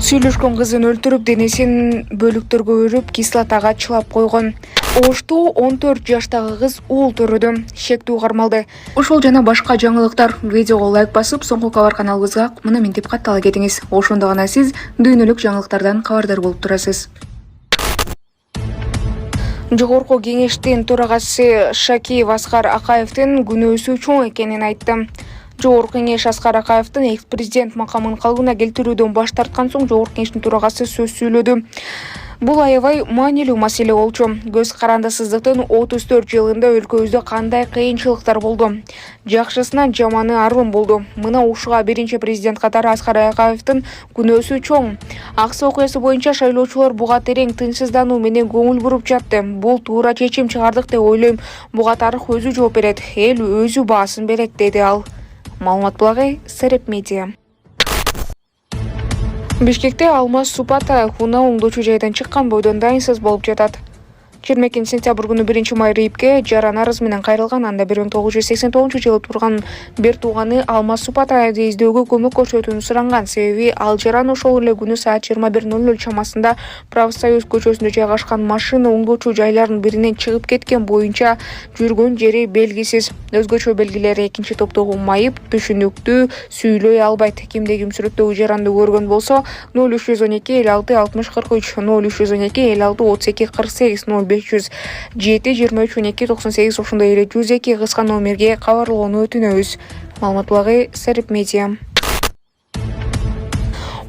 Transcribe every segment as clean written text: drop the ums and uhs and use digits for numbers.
Сүйлөшкөн кызын өлтүрүп, денесин бөлүктөргө өрүп, кислотага чылап койгон. Оштуу 14 жаштагы кыз уул төрөдү. Шектүү кармалды. Ушул жана башка жаңылыктар видеого лайк басып, соңку кабар каналыбызга мына минтип каттала кетиңиз. Ошондо гана сиз дүйнөлүк жаңылыктардан кабардар болуп турасыз. Жогорку кеңештин төрагасы Шакиев Аскар Акаевдин күнөөсү чоң экенин айтты. Жогорку кеңеш Аскар Акаевдин экс-президент макамын калыбына келтирүүдөн баш тарткан соң Жогорку кеңештин төрагасы сөз сүйлөдү. Бул аябай маанилүү маселе болчу. Көз карандысыздыктын 34 жылында өлкөбүздө кандай кыйынчылыктар болду? Жакшысынан жаманы арбын болду. Мына ушуга биринчи президент катары Аскар Акаевдин күнөөсү чоң. Аксы окуясы боюнча шайлоочулар буга терең тынчсыздануу менен көңүл буруп жатты. Бул туура чечим чыгардык деп ойлойм. Буга тарых өзү жооп берет. Эл өзү баасын берет, деди ал. Маалымат булагай Сереп Медиа. Бишкекте Алмаз Супата кууна оңдоочу жайдан чыккан бойдон дайынсыз болуп жатат. 22 сентябрь күнү 1 майрипке жаран арыз менен кайрылган. Анда 1989-жылы турган бир тууганы Алмаз Супатайды издөөгө көмөк көрсөтүүнү суранган. Себеби ал жаран ошол эле күнү саат 21:00 чамасында Правосоюз көчөсүндө жайгашкан машина оңдоочу жайлардын биринен чыгып кеткен боюнча жүргөн жери белгисиз. Өзгөчө белгилери экинчи топтогу майып, түшүнүктүү, сүйлөй албайт. Кимде ким сүрөттөгү жаранды көргөн болсо 0312 56 60 43 0312 56 32 48 507 23 12 98 ошондой эле 102 кыска номерге кабарлоону өтүнөбүз. Маалымат булагай Сереп Медиа.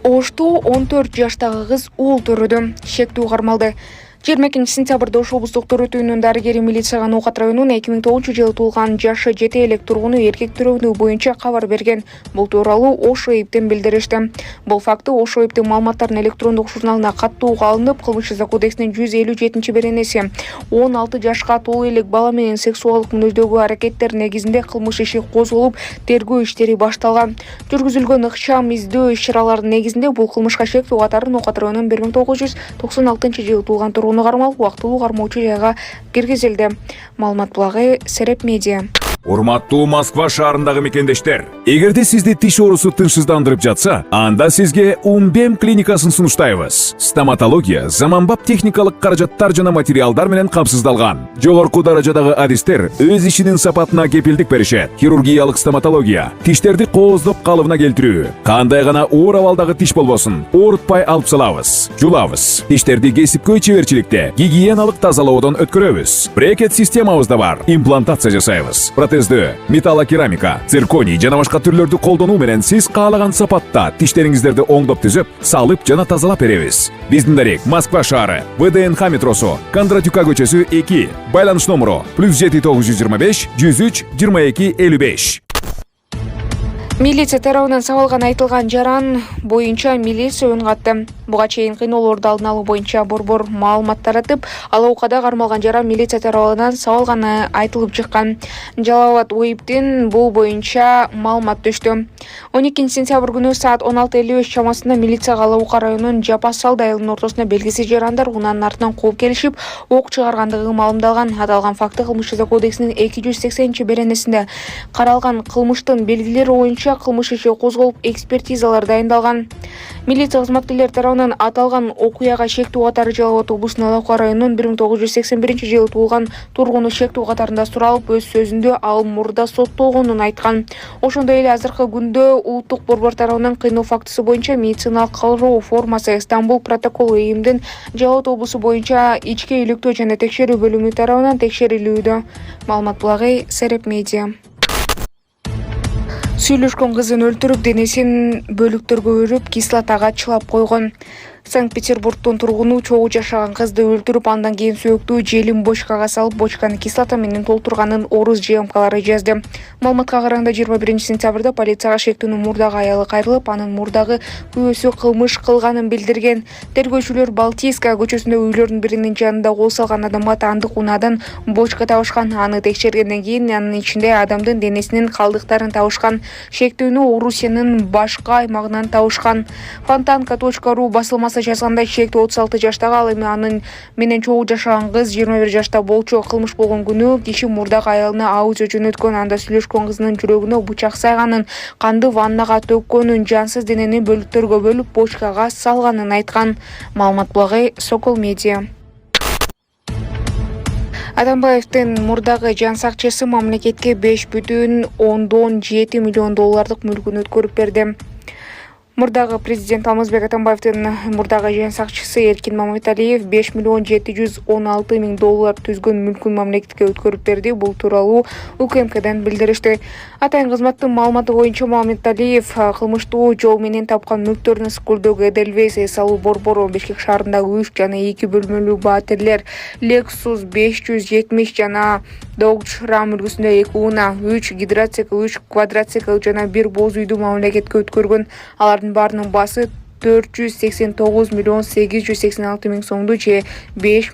Оштуу 14 жаштагы кыз уул төрөдү. Шектүү кармалды. 22 сентябрда Ош облустук төрөтүүнүн дарыгери милицияга Ноокат районунун 2009-жылы туулган жашы жете элек тургуну эркек төрөөнү боюнча кабар берген. Бул тууралуу Ош ОИБден билдиришти. Бул факты Ош ОИБдин маалыматтарын электрондук журналына каттууга алынып, Кылмыш иши кодексинин 157-беренеси 16 жашка толуу элек бала менен сексуалдык мүнөздөгү аракеттер негизинде кылмыш иши козголуп, тергөө иштери башталган. Жүргүзүлгөн ыкчам издөө иш-чараларынын негизинде бул кылмышка шектүү катары Ноокат районунун 1996-жылы туулган кармалып, убактылуу кармоочу жайга киргизилди. Маалымат булагай Сереп Медиа. Урматтуу Москва шаарындагы мекендештер, эгерде сизди тиш оорусу тынчсыздандырып жатса, анда сизге Умбем клиникасын сунуштайбыз. Стоматология заманбап техникалык каражаттар жана материалдар менен камсыздалган. Жогорку даражадагы адистер өз ишинин сапатына кепилдик беришет. Хирургиялык стоматология, тиштерди кооздоп калыбына келтирүү, кандай гана оор абалдагы тиш болбосун, оорутпай алып салабыз, жулабыз. Тиштерди кесипкөй чеберчиликте, гигиеналык тазалоодон өткөрөбүз. Брекет системабыз да бар, имплантация жасайбыз. Протездөө, металлокерамика, цирконий жана башка түрлөрдү колдонуу менен сиз каалаган сапатта тиштериңиздерди оңдоп түзөп, салып жана тазалап беребиз. Биздин дарек Москва шаары, ВДНХ метросу, Кондратюка көчөсү 2, байланыш номеру +7 925 103 22 55. Милиция тарабынан сабалган айтылган жаран боюнча милиция үн катты. Буга чейин кыйноолорду алдын алуу боюнча борбор маалымат таратып, ал окада кармалган жаран милиция тарабынан сабалганы айтылып чыккан. Жалал Абад ОИБдин бул боюнча маалымат түштү. 12 сентябрь күнү саат 16:55 чамасында милицияга Алабука районунун Жапа Салды айылынын ортосуна белгисиз жарандар унанын артынан кууп келишип, ок чыгаргандыгы маалымдалган. Аталган факты Кылмыш иши кодексинин 280-беренесинде каралган. Кылмыштын белгилери боюнча кылмыш иши козголуп, экспертизалар дайындалган. Милиция кызматкерлери тарабынан аталган окуяга шектүү катары Жалал Абад облусунун Алабука районунун 1981-жылы туулган тургуну шектүү катарында суралып, өз сөзүндө ал мурда соттолгонун айткан. Ошондой эле азыркы күндө улуттук борбор тарабынан кыйноо фактысы боюнча медициналык кароо формасы Стамбул протоколу ИИМдин Жалал Абад облусу боюнча ички иликтөө жана текшерүү бөлүмү тарабынан текшерилүүдө. Маалымат булагай Сереп Медиа. Сүйлөшкөн кызын өлтүрүп, денесин бөлүктөргө өрүп, кислотага чылап койгон. Санкт-Петербургдун тургуну чогуу жашаган кызды өлтүрүп, андан кийин сөөктүү желин бочкага салып, бочканы кислота менен толтурганын орус ЖМКлары жазды. Маалыматка караганда 21 сентябрда полицияга шектүүнүн мурдагы аялы кайрылып, анын мурдагы күйөөсү кылмыш кылганын билдирген. Тергөөчүлөр Балтийская көчөсүндө үйлөрдүн биринин жанында кол салган адамга таандык унаадан бочка табышкан. Аны текшергенден кийин анын ичинде адамдын денесинин калдыктарын табышкан. Шектүүнү Орусиянын башка аймагынан табышкан. Фонтанка.ру басылмасы баса жазгандай чектүү 36 жаштагы ал эми анын менен чогуу жашаган кыз 21 жашта болчу. Кылмыш болгон күнү киши мурдак аялына аудио жөнөткөн, анда сүйлөшкөн кызынын жүрөгүнө бычак сайганын, канды ваннага төккөнүн, жансыз денени бөлүктөргө бөлүп бочкага салганын айткан. Маалымат булагай Сокол Медиа. Атамбаевдин мурдагы жан сакчысы мамлекетке 5,7 миллион доллардык мүлкүн өткөрүп берди. Мурдагы президент Алмазбек Атамбаевдин мурдагы жан сакчысы Эркин Маматалиев 5,716 миң доллар түзгөн мүлкүн мамлекетке өткөрүп берди. Бул тууралуу УКМКдан билдиришти. Атайын кызматтын маалыматы боюнча Маматалиев кылмыштуу жол менен тапкан мүлктөрүн Скулдөгү Эдельвейс эс алуу борбору, Бишкек шаарындагы 3 жана 2 бөлмөлүү батирлер, Lexus 570 жана Dodge Ram үлгүсүндө 2 уна, 3 гидроцикл, 3 квадроцикл жана 1 боз үйдү мамлекетке өткөргөн. Алардын баарынын баасы 489 миллион 886 миң сомду же 5 миллион